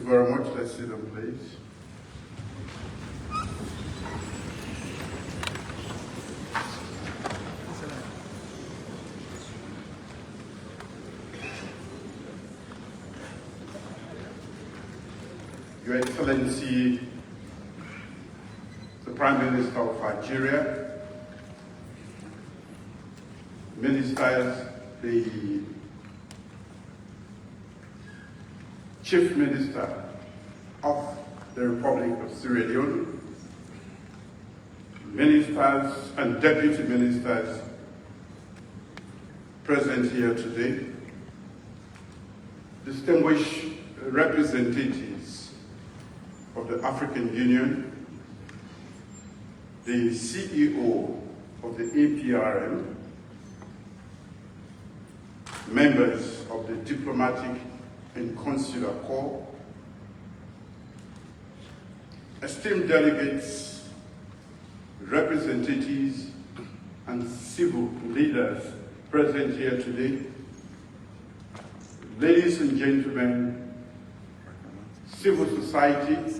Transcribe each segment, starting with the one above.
you very much. Let's sit down, please. Your Excellency, the Prime Minister of Nigeria, Ministers, the Chief Minister of the Republic of Sierra Leone, Ministers and Deputy Ministers present here today, distinguished representatives of the African Union, the CEO of the APRM, members of the Diplomatic and Consular Corps, esteemed delegates, representatives, and civil leaders present here today, ladies and gentlemen, civil society.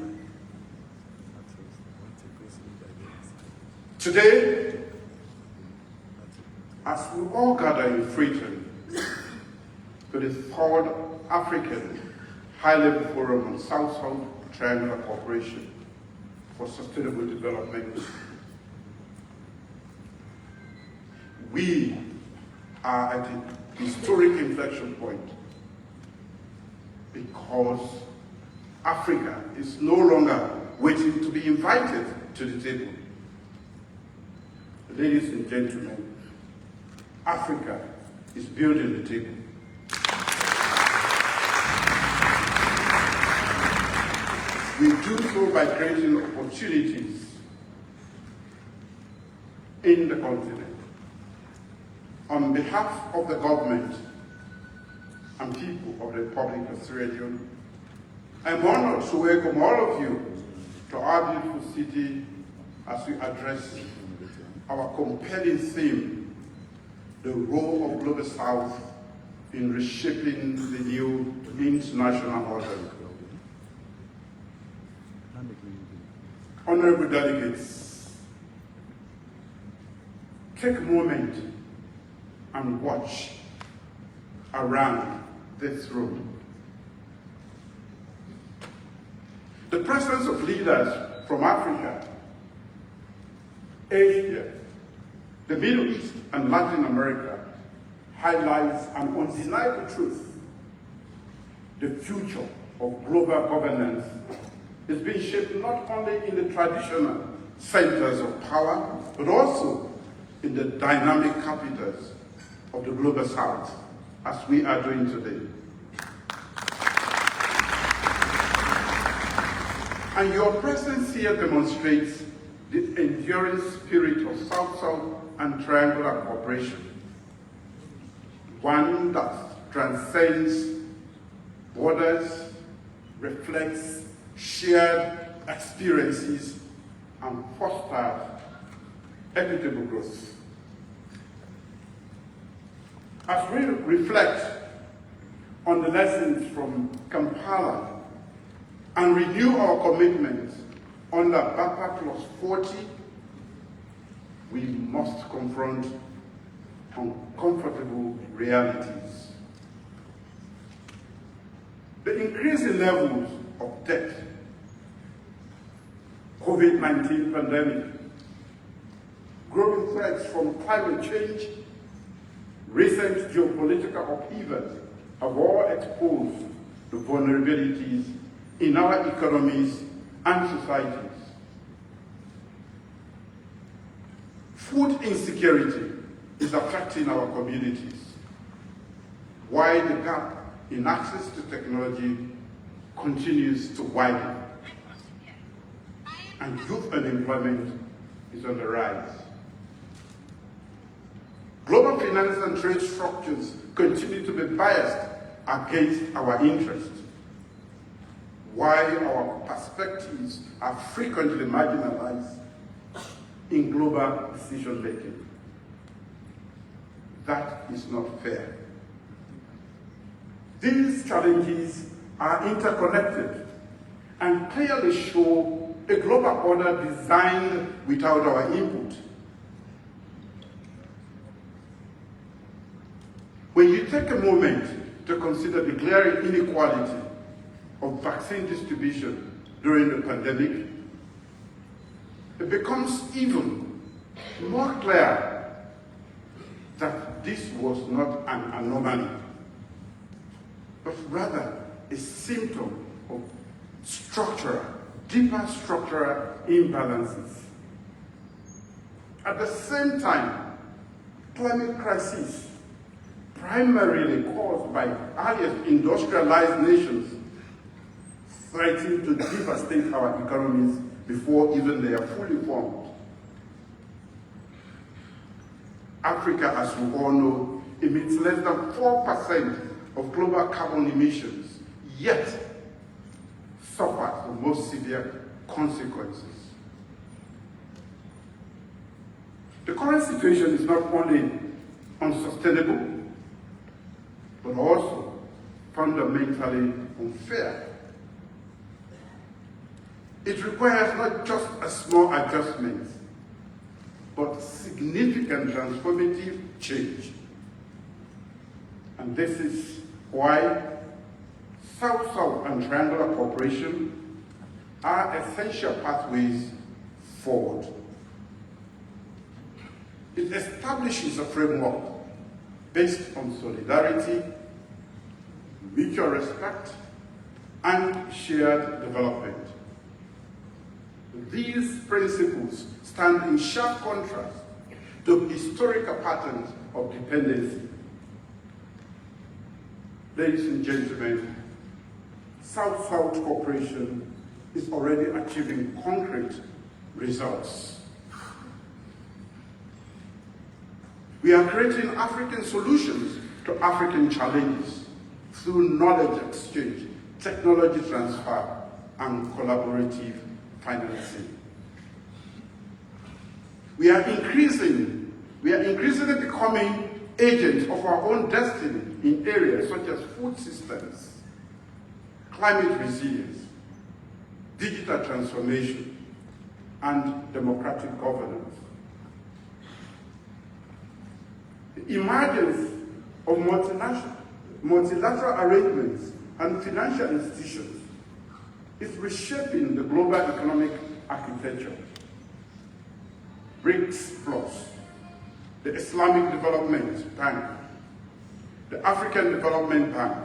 Today, as we all gather in Freetown to the third African High-Level Forum on South-South Triangular Cooperation for Sustainable Development, we are at a historic inflection point because Africa is no longer waiting to be invited to the table. Ladies and gentlemen, Africa is building the table. We do so by creating opportunities in the continent. On behalf of the government and people of the Republic of Sierra Leone, I'm honored to welcome all of you to our beautiful city as we address our compelling theme, the role of Global South in reshaping the new international order. Honorable delegates, take a moment and watch around this room. The presence of leaders from Africa, Asia, the Middle East, and Latin America highlights an undeniable truth. The future of global governance is being shaped not only in the traditional centers of power, but also in the dynamic capitals of the Global South, as we are doing today. And your presence here demonstrates the enduring spirit of South-South and triangular cooperation, one that transcends borders, reflects shared experiences, and fosters equitable growth. As we reflect on the lessons from Kampala and renew our commitment under BAPA Plus 40, we must confront uncomfortable realities. The increasing levels of debt, COVID-19 pandemic, growing threats from climate change, recent geopolitical upheavals have all exposed the vulnerabilities in our economies and societies. Food insecurity is affecting our communities, while the gap in access to technology continues to widen, and youth unemployment is on the rise. Global finance and trade structures continue to be biased against our interests, while our perspectives are frequently marginalized in global decision-making. That is not fair. These challenges are interconnected and clearly show a global order designed without our input. When you take a moment to consider the glaring inequality of vaccine distribution during the pandemic, it becomes even more clear that this was not an anomaly, but rather a symptom of deeper structural imbalances. At the same time, climate crisis, primarily caused by earliest industrialized nations, threaten to devastate our economies before even they are fully formed. Africa, as we all know, emits less than 4% of global carbon emissions, yet suffers the most severe consequences. The current situation is not only unsustainable, but also fundamentally unfair. It requires not just a small adjustment, but significant transformative change. And this is why South-South and triangular cooperation are essential pathways forward. It establishes a framework based on solidarity, mutual respect, and shared development. These principles stand in sharp contrast to historical patterns of dependency. Ladies and gentlemen, South-South cooperation is already achieving concrete results. We are creating African solutions to African challenges through knowledge exchange, technology transfer, and collaborative financing. We are increasingly becoming agents of our own destiny in areas such as food systems, climate resilience, digital transformation, and democratic governance. The emergence of multilateral arrangements and financial institutions is reshaping the global economic architecture. BRICS Plus, the Islamic Development Bank, the African Development Bank,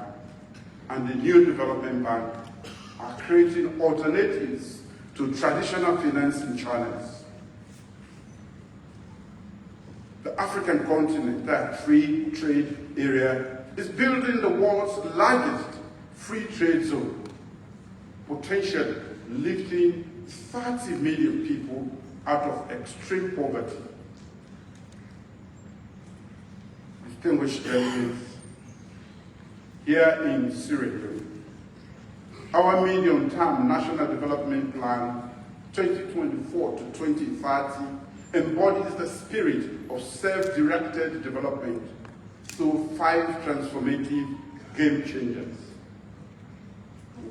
and the New Development Bank are creating alternatives to traditional financing channels. The African continent, that free trade area, is building the world's largest free trade zone, potentially lifting 30 million people out of extreme poverty. Distinguished delegates, here in Sierra Leone, our medium-term National Development Plan 2024 to 2030 embodies the spirit of self-directed development through 5 transformative game changers.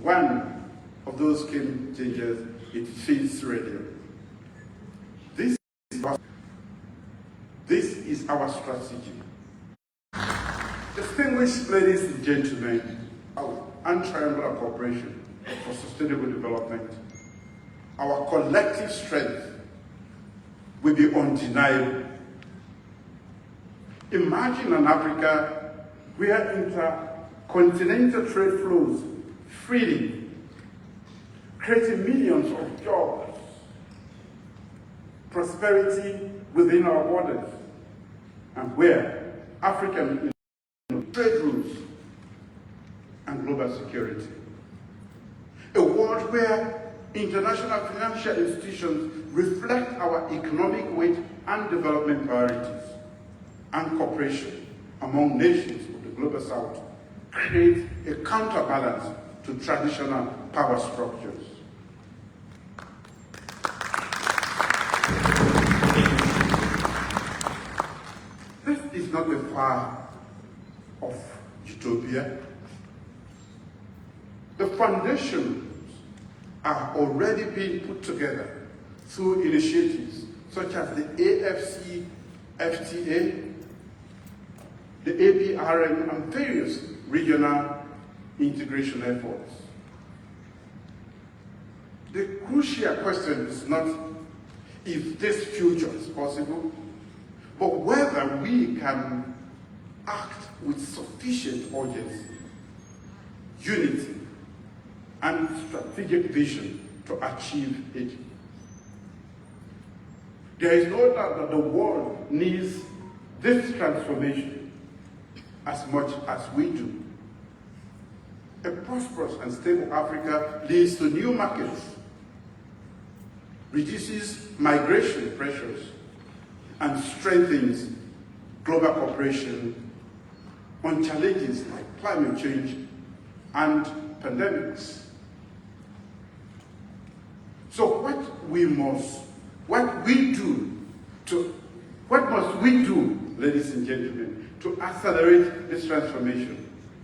One of those game changers, it feeds Sierra Leone. This is our strategy. Distinguished ladies and gentlemen, and triangular cooperation for sustainable development, our collective strength will be undeniable. Imagine an Africa where intercontinental trade flows freely, creating millions of jobs, prosperity within our borders, and where African trade routes and global security. A world where international financial institutions reflect our economic weight and development priorities, and cooperation among nations of the Global South create a counterbalance to traditional power structures. This is not a far off utopia. The foundations are already being put together through initiatives such as the AFC-FTA, the APRM, and various regional integration efforts. The crucial question is not if this future is possible, but whether we can act with sufficient urgency, unity, and strategic vision to achieve it. There is no doubt that the world needs this transformation as much as we do. A prosperous and stable Africa leads to new markets, reduces migration pressures, and strengthens global cooperation on challenges like climate change and pandemics. So what must we do, ladies and gentlemen, to accelerate this transformation,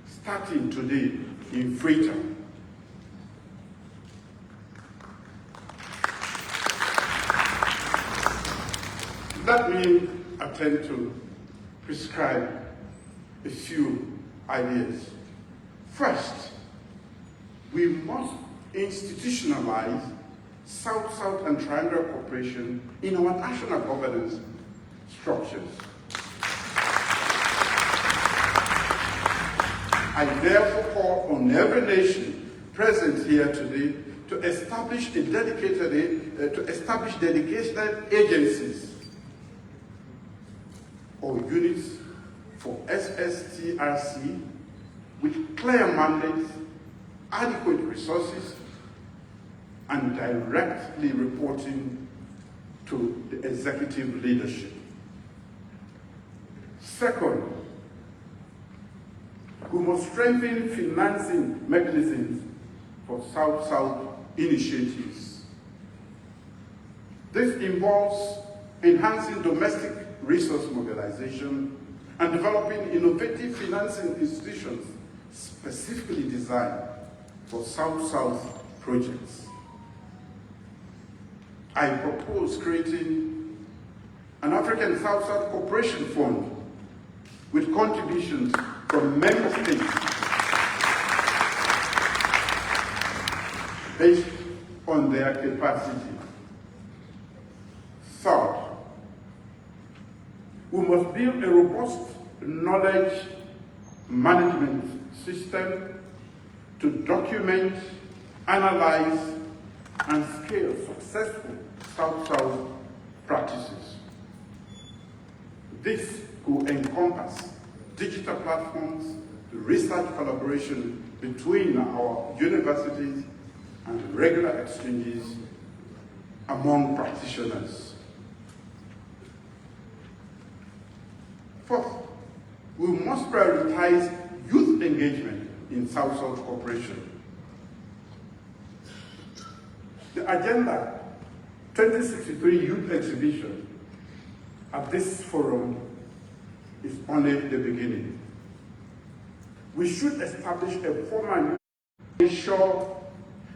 starting today in Freetown? Let me attempt to prescribe a few ideas. First, we must institutionalize South-South and triangular cooperation in our national governance structures. I therefore call on every nation present here today to establish dedicated agencies or units for SSTRC with clear mandates, adequate resources, and directly reporting to the executive leadership. Second, we must strengthen financing mechanisms for South-South initiatives. This involves enhancing domestic resource mobilization and developing innovative financing institutions specifically designed for South-South projects. I propose creating an African South-South Cooperation Fund with contributions from member states based on their capacity. Third, we must build a robust knowledge management system to document, analyze, and scale successful South-South practices. This will encompass digital platforms, research collaboration between our universities, and regular exchanges among practitioners. Fourth, we must prioritize youth engagement in South-South cooperation. The Agenda 2063 Youth Exhibition at this forum is only the beginning. We should establish a formal to ensure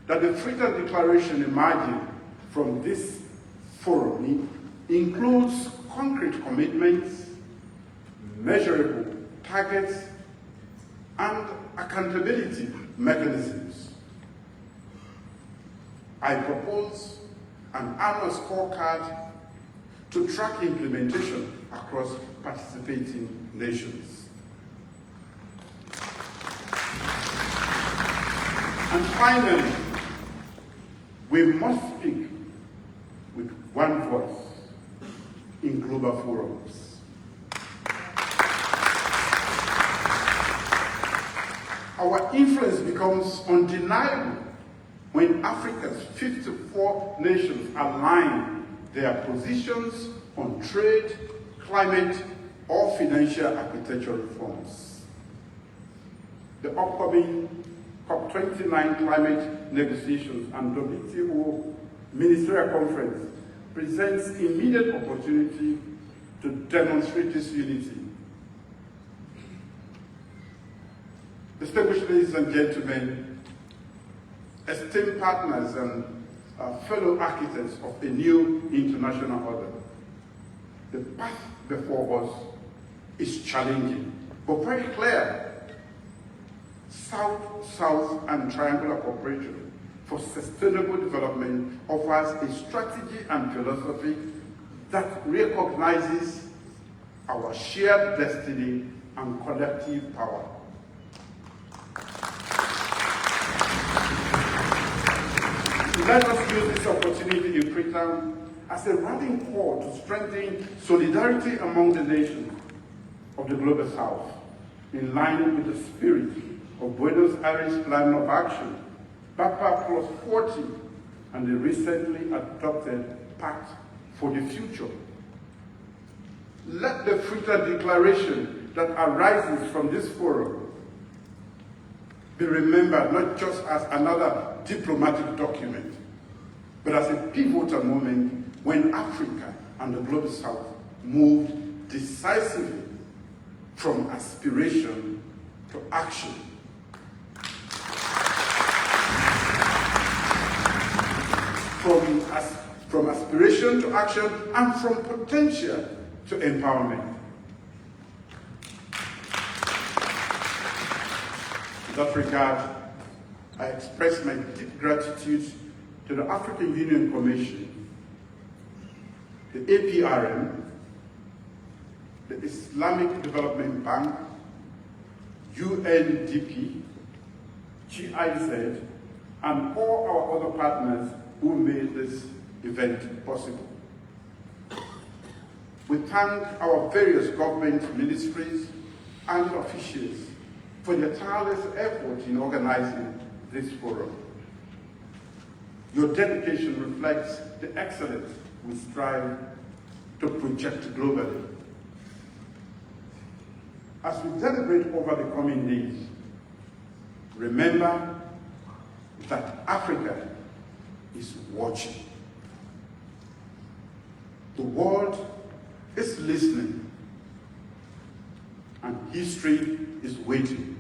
that the Freetown Declaration emerging from this forum includes concrete commitments, measurable targets, and accountability mechanisms. I propose an annual scorecard to track implementation across participating nations. And finally, we must speak with one voice in global forums. Our influence becomes undeniable when Africa's 54 nations align their positions on trade, climate, or financial architecture reforms. The upcoming COP29 climate negotiations and WTO Ministerial Conference presents immediate opportunity to demonstrate this unity. Distinguished ladies and gentlemen, esteemed partners and fellow architects of a new international order, the path before us is challenging, but very clear. South-South and triangular cooperation for sustainable development offers a strategy and philosophy that recognizes our shared destiny and collective power. Let us use this opportunity in Freetown as a rallying call to strengthen solidarity among the nations of the Global South, in line with the spirit of Buenos Aires Plan of Action, BAPA Plus 40, and the recently adopted Pact for the Future. Let the Freetown Declaration that arises from this forum be remembered not just as another diplomatic document, but as a pivotal moment when Africa and the Global South moved decisively from aspiration to action. From aspiration to action, and from potential to empowerment. In that regard, I express my deep gratitude to the African Union Commission, the APRM, the Islamic Development Bank, UNDP, GIZ, and all our other partners who made this event possible. We thank our various government ministries and officials for their tireless effort in organizing this forum. Your dedication reflects the excellence we strive to project globally. As we deliberate over the coming days, remember that Africa is watching. The world is listening, and history is waiting.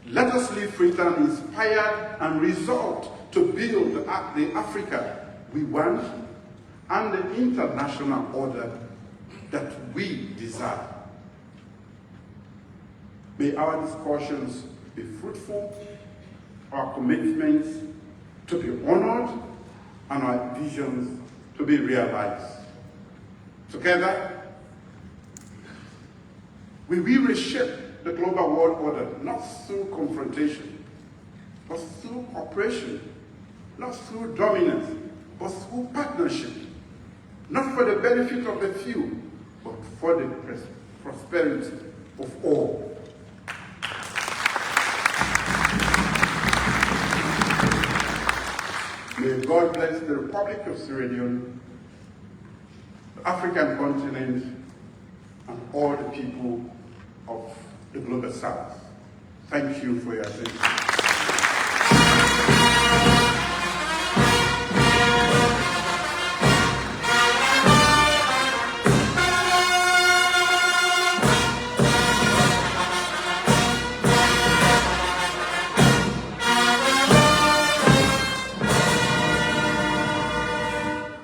Let us leave Freetown inspired and resolved to build the Africa we want and the international order that we desire. May our discussions be fruitful, our commitments to be honored, and our visions to be realized. Together, we will reshape the global world order, not through confrontation, but through cooperation, not through dominance, but through partnership, not for the benefit of the few, but for the prosperity of all. May God bless the Republic of Sierra Leone, the African continent, and all the people of the Global South. Thank you for your attention.